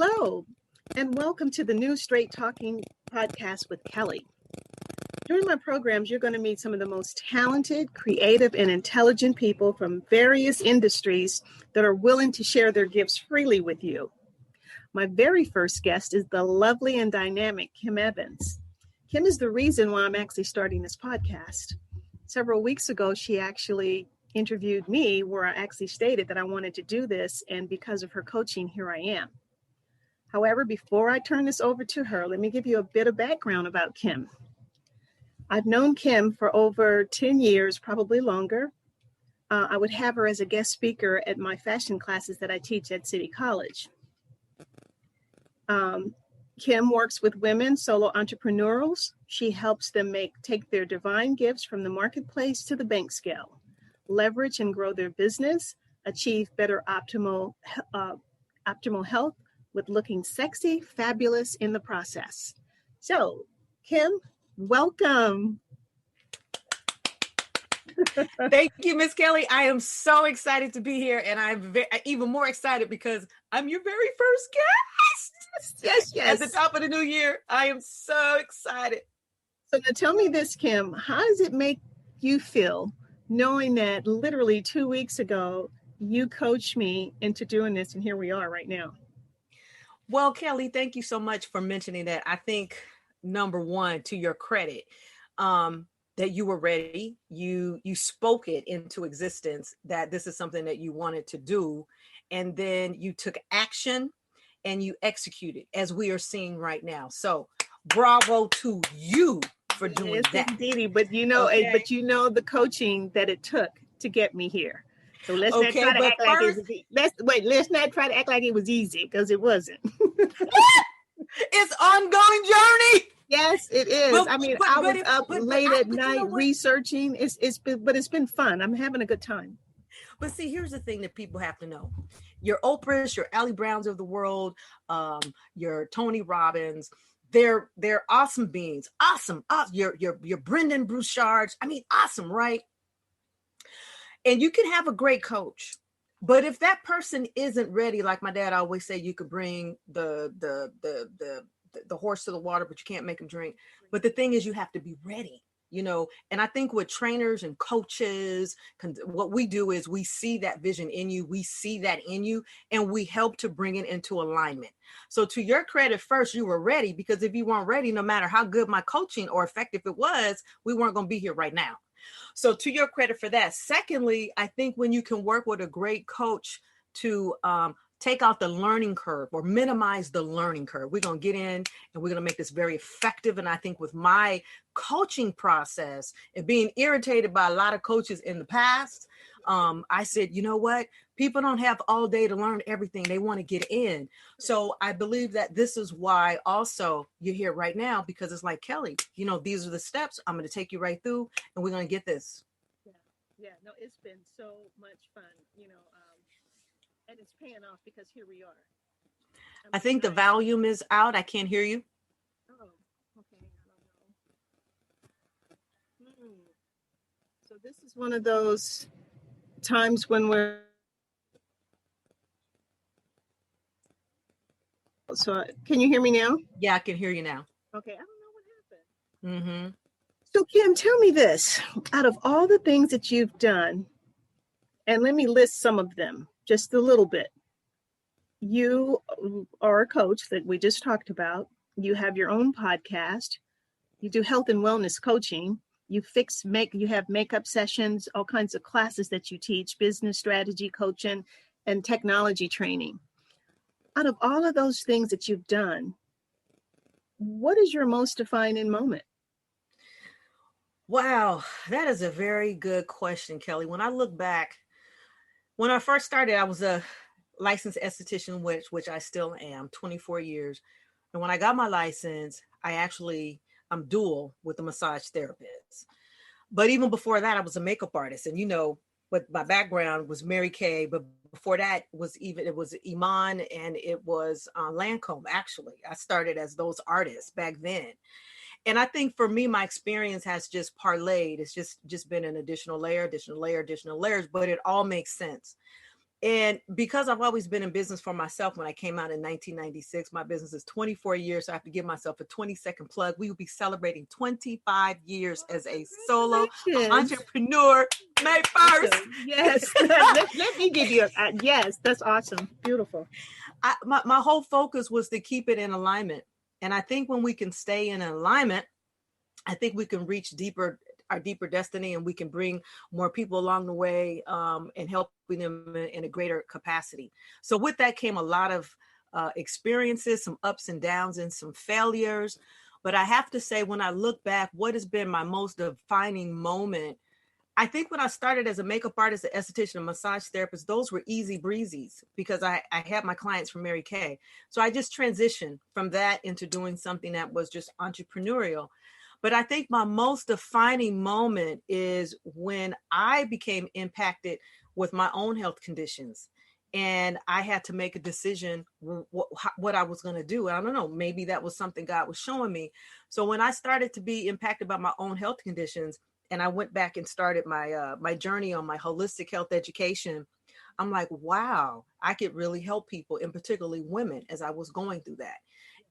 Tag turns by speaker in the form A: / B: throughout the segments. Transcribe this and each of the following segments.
A: Hello, and welcome to the new Straight Talking podcast with Kelly. During my programs, you're going to meet some of the most talented, creative, and intelligent people from various industries that are willing to share their gifts freely with you. My very first guest is the lovely and dynamic Kim Evans. Kim is the reason why I'm actually starting this podcast. Several weeks ago, she actually interviewed me where I actually stated that I wanted to do this, and because of her coaching, here I am. However, before I turn this over to her, let me give you a bit of background about Kim. I've known Kim for over 10 years, probably longer. I would have her as a guest speaker at my fashion classes that I teach at City College. Kim works with women, solo entrepreneurs. She helps them take their divine gifts from the marketplace to the bank scale, leverage and grow their business, achieve better optimal health, with looking sexy, fabulous in the process. So, Kim, welcome.
B: Thank you, Miss Kelly. I am so excited to be here, and I'm even more excited because I'm your very first guest.
A: Yes.
B: At the top of the new year, I am so excited.
A: So now tell me this, Kim, how does it make you feel knowing that literally 2 weeks ago, you coached me into doing this, and here we are right now?
B: Well, Kelly, thank you so much for mentioning that. I think, number one, to your credit, that you were ready. You spoke it into existence, that this is something that you wanted to do. And then you took action and you executed, as we are seeing right now. So bravo to you for doing that.
A: Indeed. But you know, the coaching that it took to get me here. So let's not try to act like let's not try to act like it was easy, because it wasn't.
B: It's ongoing journey.
A: Yes, it is. I was up late at night researching. It's been fun. I'm having a good time.
B: But see, here's the thing that people have to know. Your Oprahs, your Allie Browns of the world, your Tony Robbins, they're awesome beings. Awesome. Your Brendan Brouchards. Awesome, right? And you can have a great coach, but if that person isn't ready, like my dad always said, you could bring the horse to the water, but you can't make him drink. But the thing is, you have to be ready, and I think with trainers and coaches, what we do is we see that vision in you, we see that in you, and we help to bring it into alignment. So to your credit, first, you were ready, because if you weren't ready, no matter how good my coaching or effective it was, we weren't going to be here right now. So to your credit for that. Secondly, I think when you can work with a great coach to take out the learning curve or minimize the learning curve, we're going to get in and we're going to make this very effective. And I think with my coaching process and being irritated by a lot of coaches in the past, I said, you know what? People don't have all day to learn everything. They want to get in. So I believe that this is why also you're here right now, because it's like, Kelly, these are the steps. I'm going to take you right through and we're going to get this.
A: Yeah. No, it's been so much fun, and it's paying off, because here we are.
B: I think the volume is out. I can't hear you.
A: Oh, okay. I don't know. So this is one of those times when we're. So can you hear me now?
B: Yeah, I can hear you now.
A: Okay. I don't know what happened.
B: Mm-hmm.
A: So Kim, tell me this, out of all the things that you've done, and let me list some of them, just a little bit. You are a coach that we just talked about. You have your own podcast. You do health and wellness coaching. You have makeup sessions, all kinds of classes that you teach, business strategy coaching, and technology training. Out of all of those things that you've done, what is your most defining moment?
B: Wow, that is a very good question, Kelly. When I look back, when I first started, I was a licensed esthetician, which I still am, 24 years. And when I got my license, I'm dual with a massage therapist. But even before that, I was a makeup artist. And but my background was Mary Kay, but before that it was Iman, and it was Lancome. Actually, I started as those artists back then. And I think for me, my experience has just parlayed. It's just been an additional layer, additional layers, but it all makes sense. And because I've always been in business for myself, when I came out in 1996, my business is 24 years. So I have to give myself a 20-second plug. We will be celebrating 25 years as a solo entrepreneur May 1st.
A: Yes. let me give you a yes. That's awesome. Beautiful.
B: My whole focus was to keep it in alignment. And I think when we can stay in alignment, I think we can reach our deeper destiny, and we can bring more people along the way, and helping them in a greater capacity. So with that came a lot of experiences, some ups and downs and some failures. But I have to say, when I look back, what has been my most defining moment? I think when I started as a makeup artist, an esthetician, a massage therapist, those were easy breezes because I had my clients from Mary Kay. So I just transitioned from that into doing something that was just entrepreneurial. But I think my most defining moment is when I became impacted with my own health conditions. And I had to make a decision what I was going to do. I don't know, maybe that was something God was showing me. So when I started to be impacted by my own health conditions, and I went back and started my journey on my holistic health education, I'm like, wow, I could really help people, and particularly women, as I was going through that.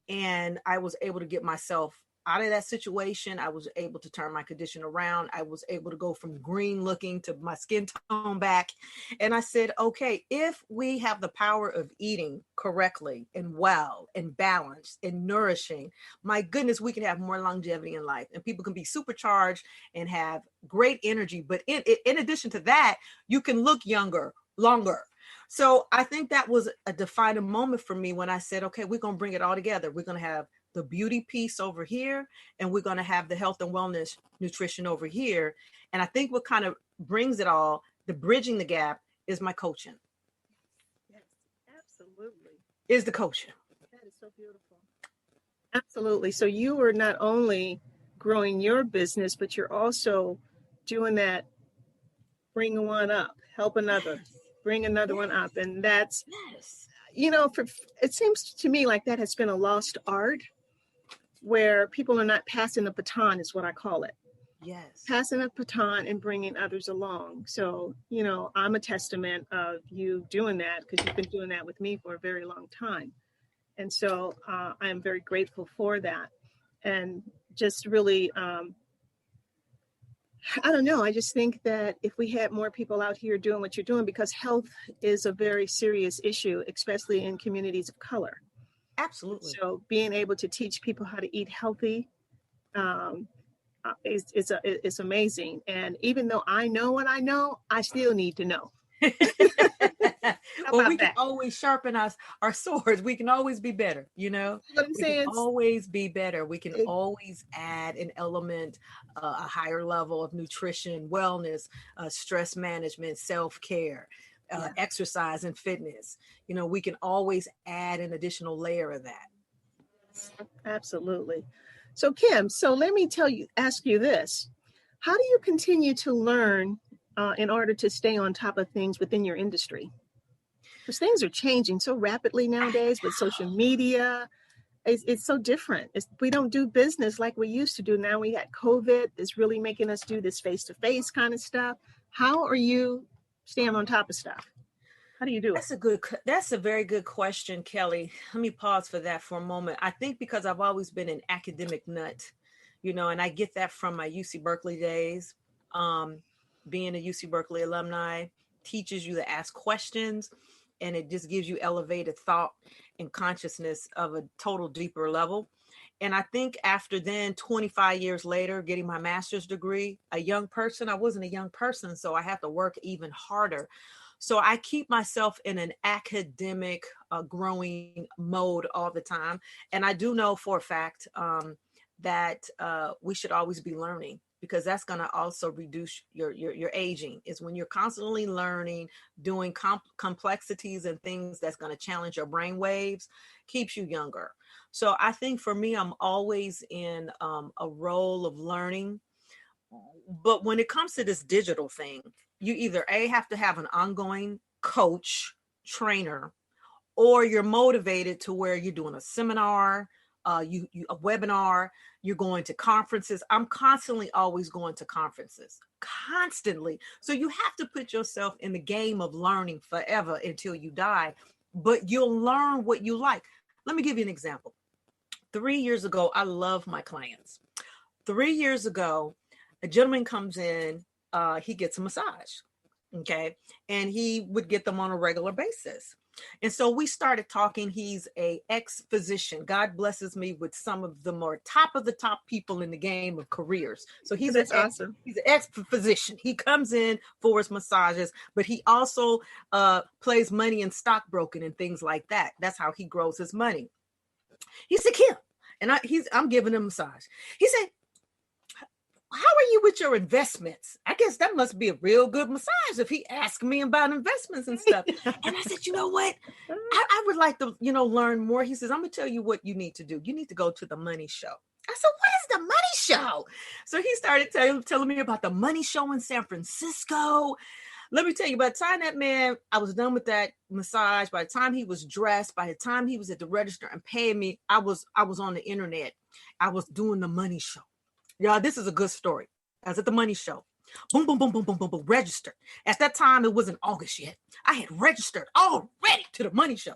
B: And I was able to get myself out of that situation. I was able to turn my condition around. I was able to go from green looking to my skin tone back. And I said, okay, if we have the power of eating correctly and well and balanced and nourishing, my goodness, we can have more longevity in life, and people can be supercharged and have great energy. But in addition to that, you can look younger, longer. So I think that was a defining moment for me when I said, okay, we're going to bring it all together. We're going to have the beauty piece over here, and we're going to have the health and wellness nutrition over here. And I think what kind of brings it all, the bridging the gap, is my coaching.
A: Yes, absolutely.
B: Is the coaching.
A: That is so beautiful. Absolutely. So you were not only growing your business, but you're also doing that, bring one up, help another, bring another one up. And that's, it seems to me like that has been a lost art, where people are not passing the baton, is what I call it.
B: Yes.
A: Passing a baton and bringing others along. So, I'm a testament of you doing that, because you've been doing that with me for a very long time. And so I am very grateful for that. And just really, I don't know, I just think that if we had more people out here doing what you're doing, because health is a very serious issue, especially in communities of color.
B: Absolutely.
A: So being able to teach people how to eat healthy is amazing. And even though I know what I know, I still need to know.
B: Well, we can always sharpen our swords. We can always be better,
A: What I'm saying?
B: Can always be better. We can always add an element, a higher level of nutrition, wellness, stress management, self-care, exercise and fitness. We can always add an additional layer of that.
A: Absolutely. So Kim, let me ask you this. How do you continue to learn in order to stay on top of things within your industry? Because things are changing so rapidly nowadays with social media. It's so different. We don't do business like we used to do. Now we had COVID. It's really making us do this face-to-face kind of stuff. How are you staying on top of stuff? How do you do it?
B: That's a very good question, Kelly. Let me pause for that for a moment. I think because I've always been an academic nut, and I get that from my UC Berkeley days. Being a UC Berkeley alumni teaches you to ask questions, and it just gives you elevated thought and consciousness of a total deeper level. And I think after then, 25 years later, getting my master's degree, I wasn't a young person, so I have to work even harder. So I keep myself in an academic growing mode all the time. And I do know for a fact that we should always be learning, because that's going to also reduce your aging, is when you're constantly learning, doing complexities and things that's going to challenge your brain waves, keeps you younger. So I think for me, I'm always in a role of learning. But when it comes to this digital thing, you either have to have an ongoing coach, trainer, or you're motivated to where you're doing a seminar, a webinar, You're going to conferences. I'm constantly always going to conferences, constantly. So you have to put yourself in the game of learning forever until you die, but you'll learn what you like. Let me give you an example. 3 years ago, I love my clients. 3 years ago, a gentleman comes in, he gets a massage, okay? And he would get them on a regular basis. And so we started talking. He's a ex-physician. God blesses me with some of the more top of the top people in the game of careers. So he's
A: awesome.
B: He's an ex-physician. He comes in for his massages, but he also plays money in stockbroking and things like that. That's how he grows his money. He said, Kim, and I'm giving him a massage. He said, how are you with your investments? I guess that must be a real good massage if he asked me about investments and stuff. And I said, you know what? I would like to, learn more. He says, I'm going to tell you what you need to do. You need to go to the money show. I said, what is the money show? So he started telling me about the money show in San Francisco. Let me tell you, by the time that man, I was done with that massage, by the time he was dressed, by the time he was at the register and paying me, I was on the internet. I was doing the money show. Y'all, this is a good story. I was at the money show. Boom, boom, boom, boom, boom, boom, boom, registered. At that time, it wasn't August yet. I had registered already to the money show.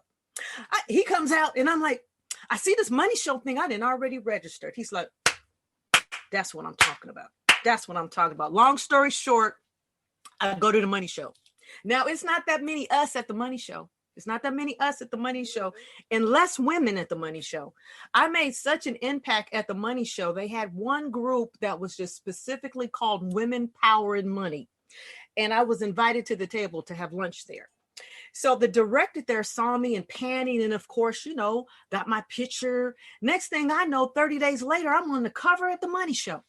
B: He comes out and I'm like, I see this money show thing. I didn't already registered. He's like, that's what I'm talking about. That's what I'm talking about. Long story short, I go to the money show. Now, it's not that many us at the money show. It's not that many us at the money show and less women at the money show. I made such an impact at the money show. They had one group that was just specifically called Women Power and Money. And I was invited to the table to have lunch there. So the director there saw me and panning. And of course, got my picture. Next thing I know, 30 days later, I'm on the cover at the money show.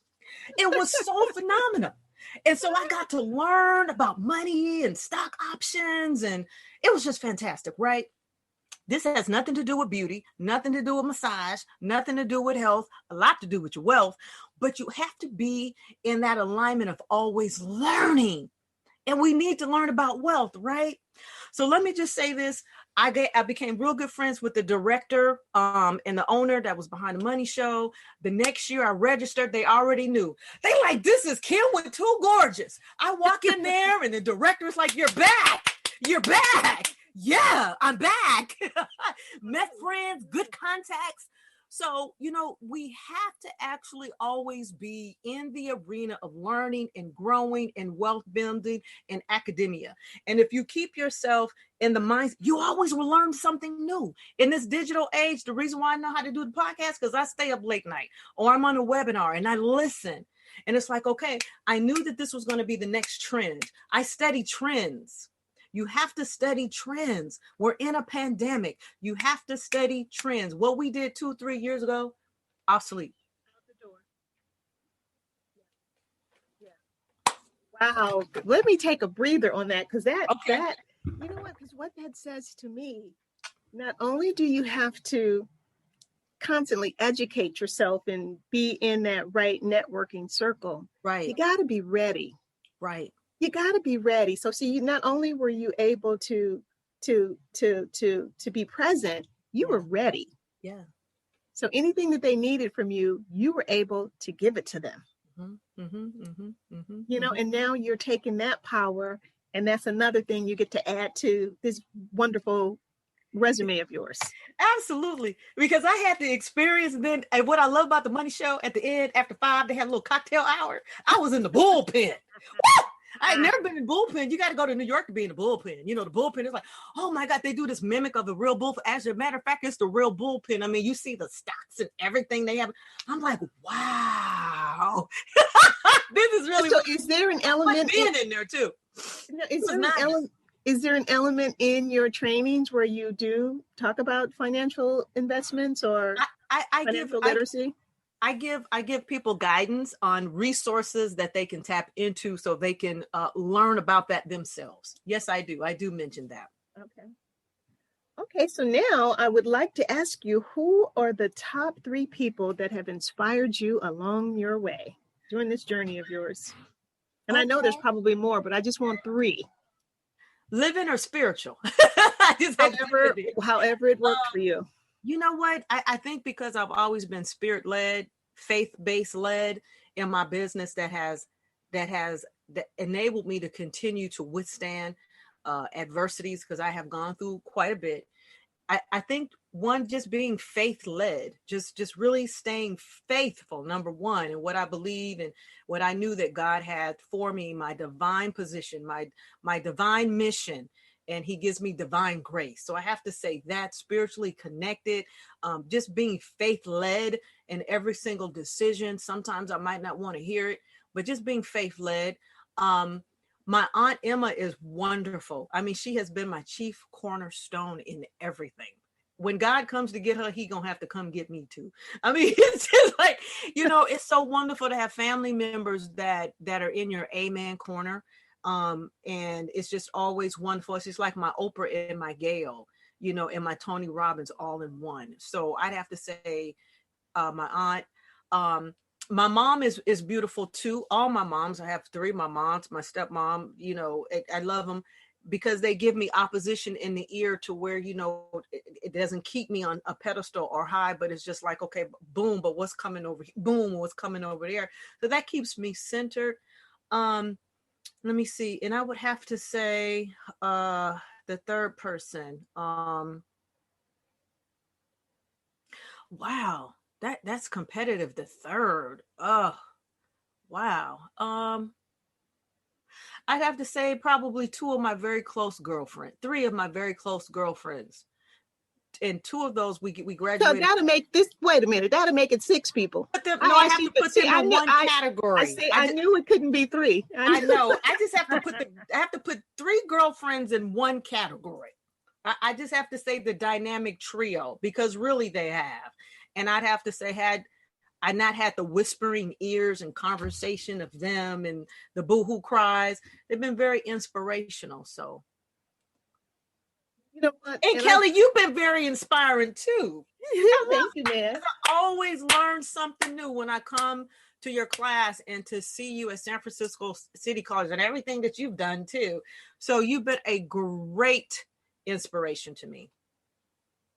B: It was so phenomenal. And so I got to learn about money and stock options, and it was just fantastic, right? This has nothing to do with beauty, nothing to do with massage, nothing to do with health, a lot to do with your wealth, but you have to be in that alignment of always learning. And we need to learn about wealth, right? So let me just say this. I became real good friends with the director and the owner that was behind the money show. The next year I registered, they already knew. They like, this is Kim with Too Gorgeous. I walk in there and the director is like, you're back. You're back. Yeah, I'm back. Met friends, good contacts. So, we have to actually always be in the arena of learning and growing and wealth building and academia. And if you keep yourself in the mind, you always will learn something new. In this digital age, the reason why I know how to do the podcast, because I stay up late night or I'm on a webinar and I listen. And it's like, okay, I knew that this was going to be the next trend. I study trends. You have to study trends. We're in a pandemic. You have to study trends. What we did 2-3 years ago, obsolete.
A: Wow. Let me take a breather on that, because that, you know what? Because what that says to me, not only do you have to constantly educate yourself and be in that right networking circle,
B: right?
A: You got to be ready.
B: Right.
A: You got to be ready. So see, not only were you able to be present, you were ready.
B: Yeah.
A: So anything that they needed from you, you were able to give it to them. And now you're taking that power, and that's another thing you get to add to this wonderful resume of yours.
B: Absolutely. Because I had the experience then. And what I love about the money show, at the end, after 5, they had a little cocktail hour. I was in the bullpen. I had never been in bullpen. You got to go to New York to be in the bullpen. The bullpen is like, oh my God, they do this mimic of the real bullpen. As a matter of fact, it's the real bullpen. I mean, you see the stocks and everything they have. I'm like, wow. This is really.
A: So is there an element
B: in there too?
A: Is there an element in your trainings where you do talk about financial investments or financial literacy?
B: I give people guidance on resources that they can tap into so they can learn about that themselves. Yes, I do. I do mention that.
A: Okay. So now I would like to ask you, who are the top 3 people that have inspired you along your way during this journey of yours? And I know there's probably more, but I just want 3.
B: Living or spiritual?
A: However it worked for you.
B: You know what? I think because I've always been spirit led, faith-based led in my business that enabled me to continue to withstand adversities, because I have gone through quite a bit. I think one, just being faith-led, just really staying faithful, number one, and what I believe and what I knew that God had for me, my divine position, my divine mission, and he gives me divine grace. So I have to say that, spiritually connected, just being faith-led in every single decision. Sometimes I might not want to hear it, but just being faith-led. My Aunt Emma is wonderful. I mean, she has been my chief cornerstone in everything. When God comes to get her, he gonna have to come get me too. I mean, it's just like, it's so wonderful to have family members that are in your amen corner. And it's just always wonderful. It's just like my Oprah and my Gail, and my Tony Robbins all in one. So I'd have to say my aunt. My mom is beautiful too. All my moms, I have three. My moms, my stepmom, I love them because they give me opposition in the ear to where, it doesn't keep me on a pedestal or high, but it's just like, okay, boom, but what's coming over here? Boom, what's coming over there? So that keeps me centered. Let me see. And I would have to say the third person. Wow. That's competitive. The third. Oh, wow. I'd have to say probably three of my very close girlfriends. And two of those we graduated.
A: So that'll make this. Wait a minute. That'll make it six people.
B: I have to put them in one category.
A: I knew it couldn't be three.
B: I know. I just have to put three girlfriends in one category. I just have to say the dynamic trio, because really they have. And I'd have to say, had I not had the whispering ears and conversation of them and the boohoo cries, they've been very inspirational. So,
A: you know what?
B: And Kelly, you've been very inspiring too.
A: Thank you, man.
B: I always learn something new when I come to your class and to see you at San Francisco City College and everything that you've done too. So you've been a great inspiration to me.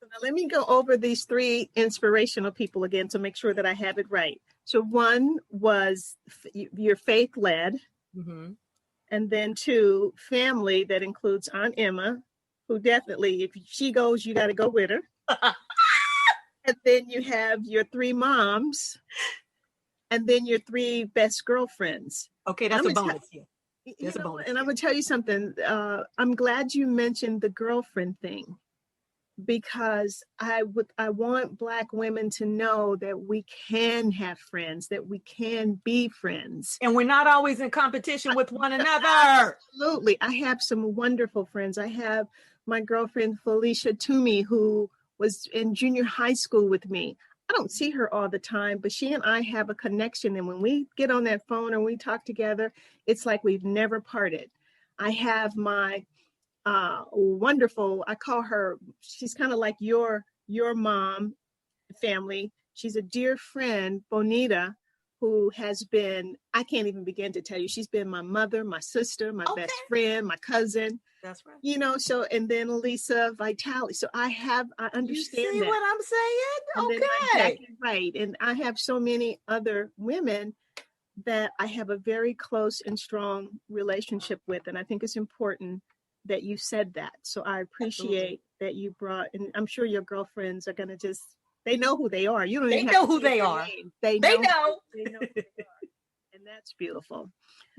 A: Now let me go over these three inspirational people again to make sure that I have it right. So one was your faith-led,
B: mm-hmm.
A: and then two, family, that includes Aunt Emma, who definitely, if she goes, you got to go with her. And then you have your three moms, and then your three best girlfriends.
B: Okay, that's a bonus. That's a bonus.
A: And I'm going to tell you something. I'm glad you mentioned the girlfriend thing, because I want Black women to know that we can have friends, that we can be friends.
B: And we're not always in competition with one another.
A: Absolutely. I have some wonderful friends. I have my girlfriend, Felicia Toomey, who was in junior high school with me. I don't see her all the time, but she and I have a connection. And when we get on that phone and we talk together, it's like we've never parted. I have my wonderful, I call her, she's kind of like your mom family. She's a dear friend, Bonita, who has been, I can't even begin to tell you, she's been my mother, my sister, my best friend, my cousin.
B: That's right.
A: So, and then Lisa Vitale. So I understand
B: you see
A: that.
B: What I'm saying?
A: And
B: okay.
A: Exactly right. And I have so many other women that I have a very close and strong relationship with. And I think it's important that you said that. So I appreciate that you brought, and I'm sure your girlfriends are going to they know who they are. You don't even
B: know who they are.
A: They know. They know who they are. And that's beautiful.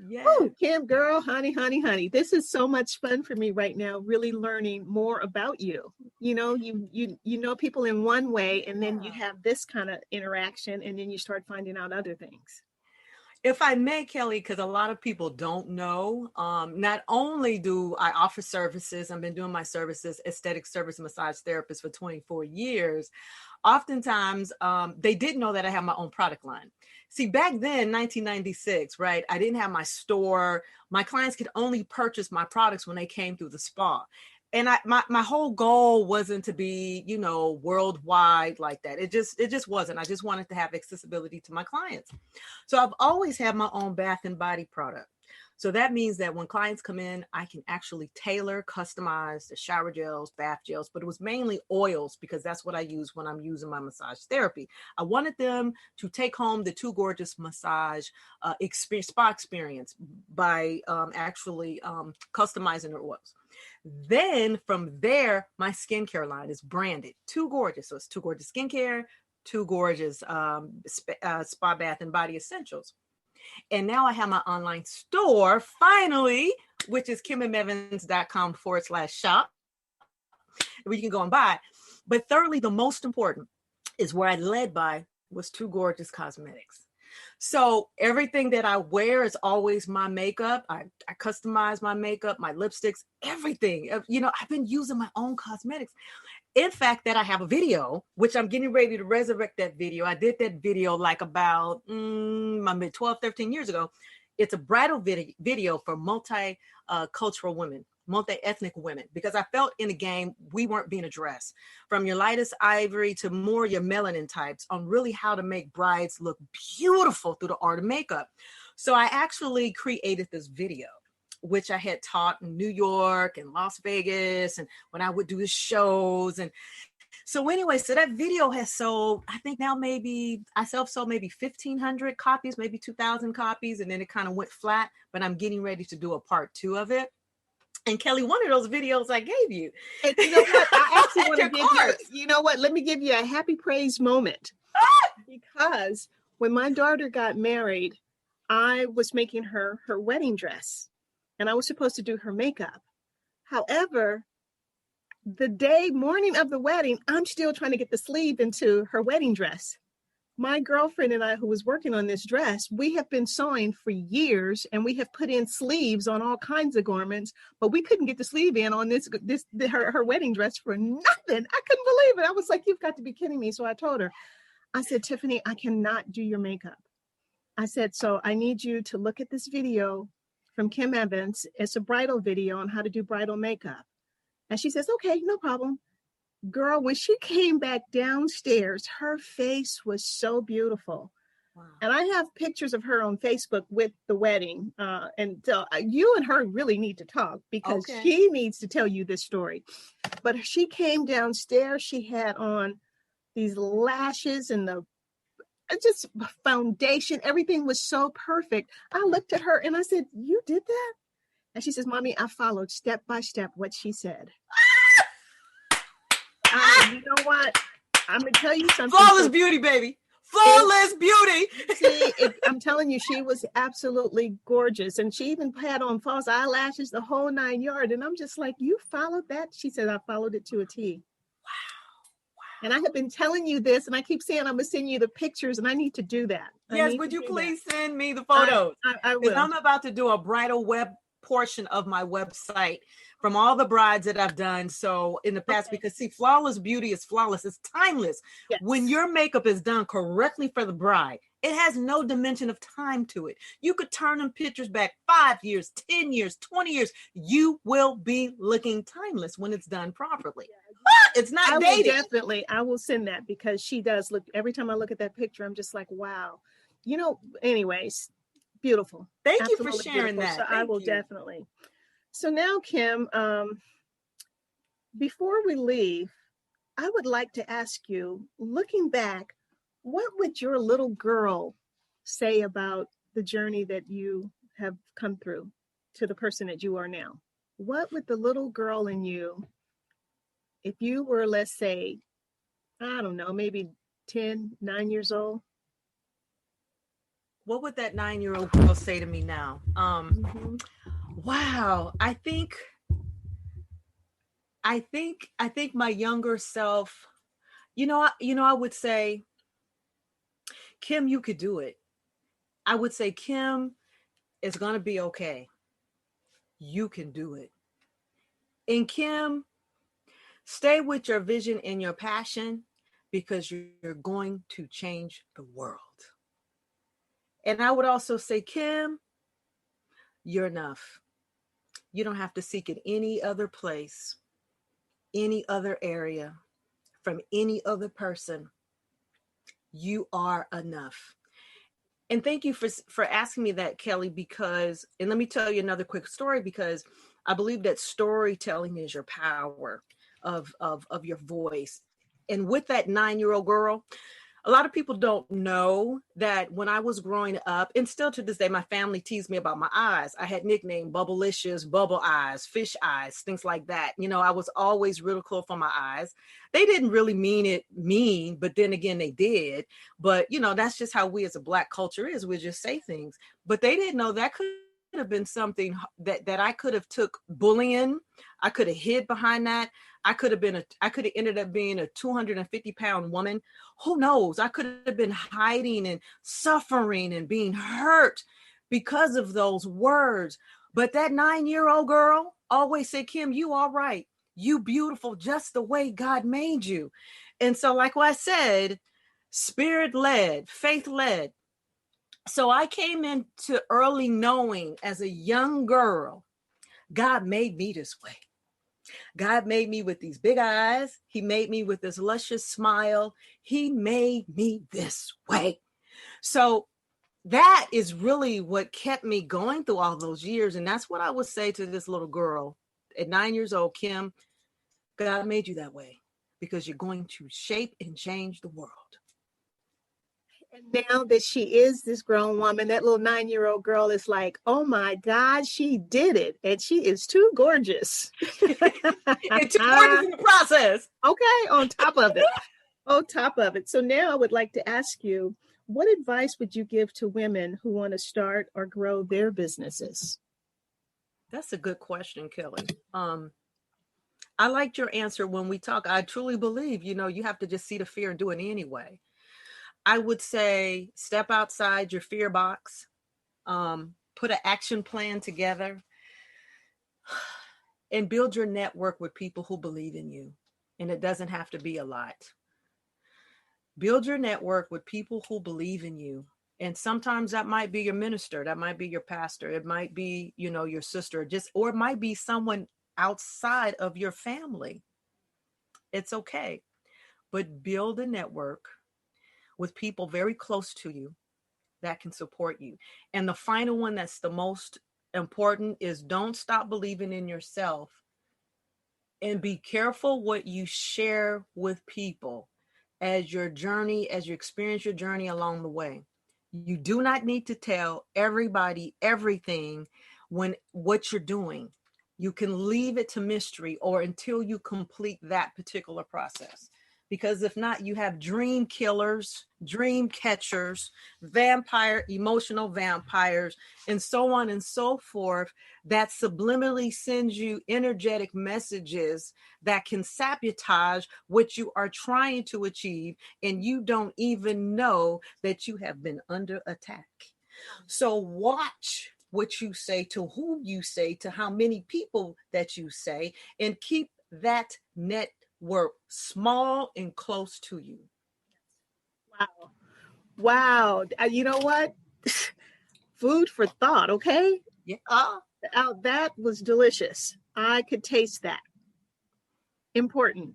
B: Yeah.
A: Oh, Kim, girl, honey. This is so much fun for me right now, really learning more about you. You know people in one way, and then you have this kind of interaction, and then you start finding out other things.
B: If I may, Kelly, because a lot of people don't know, not only do I offer services, I've been doing my services, aesthetic service massage therapist for 24 years. Oftentimes, they didn't know that I have my own product line. See, back then, 1996, right, I didn't have my store. My clients could only purchase my products when they came through the spa. And my whole goal wasn't to be, worldwide like that. It just wasn't. I just wanted to have accessibility to my clients. So I've always had my own bath and body product. So that means that when clients come in, I can actually tailor, customize the shower gels, bath gels, but it was mainly oils because that's what I use when I'm using my massage therapy. I wanted them to take home the Too Gorgeous massage spa experience by actually customizing their oils. Then from there, my skincare line is branded Too Gorgeous. So it's Too Gorgeous Skincare, Too Gorgeous Spa, Bath, and Body Essentials. And now I have my online store, finally, which is kimandevins.com/shop, where you can go and buy. But thirdly, the most important is where I led by was Too Gorgeous Cosmetics. So everything that I wear is always my makeup. I customize my makeup, my lipsticks, everything. You know, I've been using my own cosmetics. In fact, that I have a video, which I'm getting ready to resurrect that video. I did that video like about my mid 12, 13 years ago. It's a bridal video for multi-cultural women, multi-ethnic women, because I felt in the game, we weren't being addressed from your lightest ivory to more your melanin types on really how to make brides look beautiful through the art of makeup. So I actually created this video, which I had taught in New York and Las Vegas, and when I would do the shows. And so anyway, so that video has sold, I think now maybe, I self-sold maybe 1,500 copies, maybe 2,000 copies, and then it kind of went flat, but I'm getting ready to do a part 2 of it. And Kelly, one of those videos I gave you.
A: And you know what? I actually want to give you know what? Let me give you a happy praise moment. Because when my daughter got married, I was making her wedding dress. And I was supposed to do her makeup. However, the morning of the wedding, I'm still trying to get the sleeve into her wedding dress. My girlfriend and I, who was working on this dress, we have been sewing for years, and we have put in sleeves on all kinds of garments, but we couldn't get the sleeve in on her wedding dress for nothing. I couldn't believe it. I was like, you've got to be kidding me. So I told her, I said, Tiffany, I cannot do your makeup. I said, so I need you to look at this video from Kim Evans. It's a bridal video on how to do bridal makeup. And she says, okay, no problem. Girl, when she came back downstairs, her face was so beautiful. Wow. And I have pictures of her on Facebook with the wedding. And so you and her really need to talk because she needs to tell you this story. But she came downstairs, she had on these lashes and just foundation. Everything was so perfect. I looked at her and I said, you did that? And she says, Mommy, I followed step by step what she said. You know what? I'm going to tell you something.
B: Flawless beauty, baby. Flawless beauty.
A: See, I'm telling you, she was absolutely gorgeous. And she even had on false eyelashes, the whole 9 yards. And I'm just like, you followed that? She said, I followed it to a T. Wow. And I have been telling you this, and I keep saying I'm going to send you the pictures, and I need to do that.
B: Yes, would you please send me the photos?
A: I will.
B: I'm about to do a bridal web portion of my website from all the brides that I've done so in the past, because see, flawless beauty is flawless. It's timeless. Yes. When your makeup is done correctly for the bride, it has no dimension of time to it. You could turn them pictures back 5 years, 10 years, 20 years. You will be looking timeless when it's done properly. It's not dated.
A: Definitely. I will send that because she does look, every time I look at that picture, I'm just like, wow. You know, anyways, beautiful.
B: Thank you for sharing that.
A: So I will definitely. So now, Kim, before we leave, I would like to ask you, looking back, what would your little girl say about the journey that you have come through to the person that you are now? What would the little girl in you, if you were, let's say, I don't know, maybe 9 years old?
B: What would that 9-year-old girl say to me now? Wow. I think my younger self, I would say, Kim, you could do it. I would say, Kim, it's going to be okay. You can do it. And Kim, stay with your vision and your passion because you're going to change the world. And I would also say, Kim, you're enough. You don't have to seek in any other place, any other area, from any other person. You are enough. And thank you for asking me that, Kelly, because, and let me tell you another quick story, because I believe that storytelling is your power of your voice. And with that 9-year-old girl, a lot of people don't know that when I was growing up, and still to this day, my family teased me about my eyes. I had nicknamed Bubblicious, Bubble Eyes, Fish Eyes, things like that. You know, I was always ridiculed for my eyes. They didn't really mean it mean, but then again, they did. But, you know, that's just how we as a Black culture is. We just say things. But they didn't know that could have been something that I could have took bullying. I could have hid behind that. I could have ended up being a 250-pound woman. Who knows? I could have been hiding and suffering and being hurt because of those words. But that 9-year-old girl always said, Kim, you all right. You beautiful just the way God made you. And so, like what I said, spirit-led, faith-led. So I came into early knowing as a young girl, God made me this way. God made me with these big eyes. He made me with this luscious smile. He made me this way. So that is really what kept me going through all those years. And that's what I would say to this little girl at 9 years old, Kim, God made you that way because you're going to shape and change the world.
A: And now that she is this grown woman, that little 9-year-old girl is like, oh my God, she did it. And she is too gorgeous.
B: And too gorgeous in the process.
A: Okay, on top of it. On top of it. So now I would like to ask you, what advice would you give to women who want to start or grow their businesses?
B: That's a good question, Kelly. I liked your answer when we talk. I truly believe, you know, you have to just see the fear and do it anyway. I would say step outside your fear box, put an action plan together, and build your network with people who believe in you. And it doesn't have to be a lot. Build your network with people who believe in you. And sometimes that might be your minister, that might be your pastor, it might be, you know, your sister, or it might be someone outside of your family. It's okay. But build a network with people very close to you that can support you. And the final one that's the most important is don't stop believing in yourself, and be careful what you share with people as you experience your journey along the way. You do not need to tell everybody everything when what you're doing. You can leave it to mystery or until you complete that particular process. Because if not, you have dream killers, dream catchers, emotional vampires, and so on and so forth that subliminally sends you energetic messages that can sabotage what you are trying to achieve, and you don't even know that you have been under attack. So watch what you say, to whom you say, to how many people that you say, and keep that network small and close to you.
A: Wow. You know what? Food for thought, okay?
B: Yeah.
A: That was delicious. I could taste that. Important.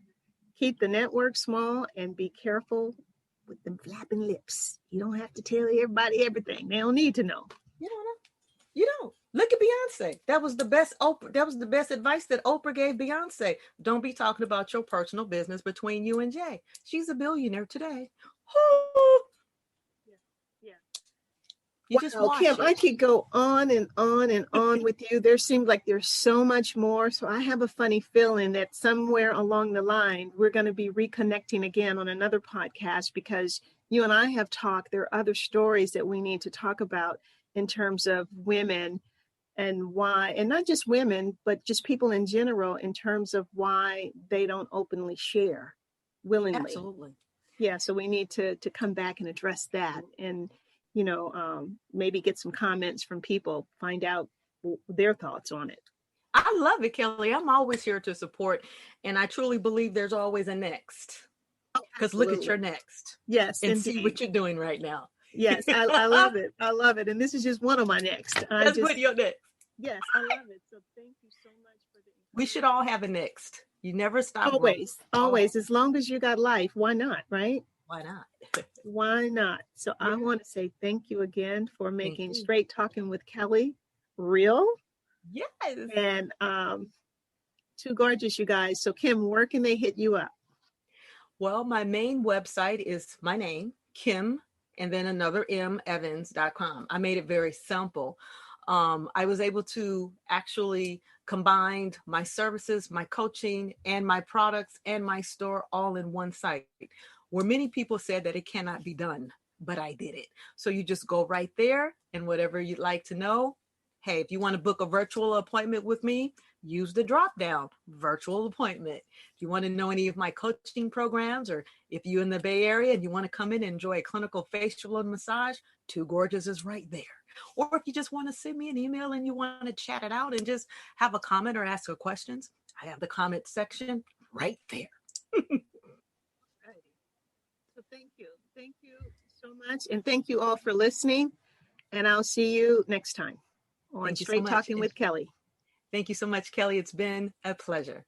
A: Keep the network small and be careful with them flapping lips. You don't have to tell everybody everything. They don't need to know.
B: You don't know. You don't. Look at Beyonce. That was the best advice that Oprah gave Beyonce. Don't be talking about your personal business between you and Jay. She's a billionaire today.
A: Yeah.
B: You just watch
A: Kim,
B: it.
A: I could go on and on and on with you. There seems like there's so much more. So I have a funny feeling that somewhere along the line, we're going to be reconnecting again on another podcast, because you and I have talked. There are other stories that we need to talk about in terms of women and why, and not just women, but just people in general, in terms of why they don't openly share willingly.
B: Absolutely.
A: Yeah, so we need to come back and address that, and maybe get some comments from people, find out their thoughts on it.
B: I love it, Kelly. I'm always here to support, and I truly believe there's always a next. Because look at your next.
A: Yes,
B: and
A: indeed.
B: See what you're doing right now.
A: Yes, I love it. I love it. And this is just one of my next.
B: That's what your next.
A: Yes, I love it. So thank you so much for the.
B: We should all have a next. You never stop.
A: Always. As long as you got life, why not? Right?
B: Why not?
A: Why not? So I
B: Yeah.
A: want to say thank you again for
B: Thank
A: making
B: you.
A: Straight Talking with Kelly real
B: Yes.
A: and too gorgeous, you guys. So Kim, where can they hit you up?
B: Well, my main website is my name, Kim, and then another M, Evans.com. I made it very simple. I was able to actually combine my services, my coaching, and my products and my store all in one site, where many people said that it cannot be done, but I did it. So you just go right there, and whatever you'd like to know. Hey, if you want to book a virtual appointment with me, use the drop down virtual appointment. If you want to know any of my coaching programs, or if you're in the Bay Area and you want to come in and enjoy a clinical facial and massage, Too Gorgeous is right there. Or if you just want to send me an email and you want to chat it out and just have a comment or ask a questions, I have the comment section right there.
A: Right. So thank you. Thank you so much. And thank you all for listening. And I'll see you next time on
B: Thank you so
A: Straight
B: much.
A: Talking with Kelly.
B: Thank you so much, Kelly. It's been a pleasure.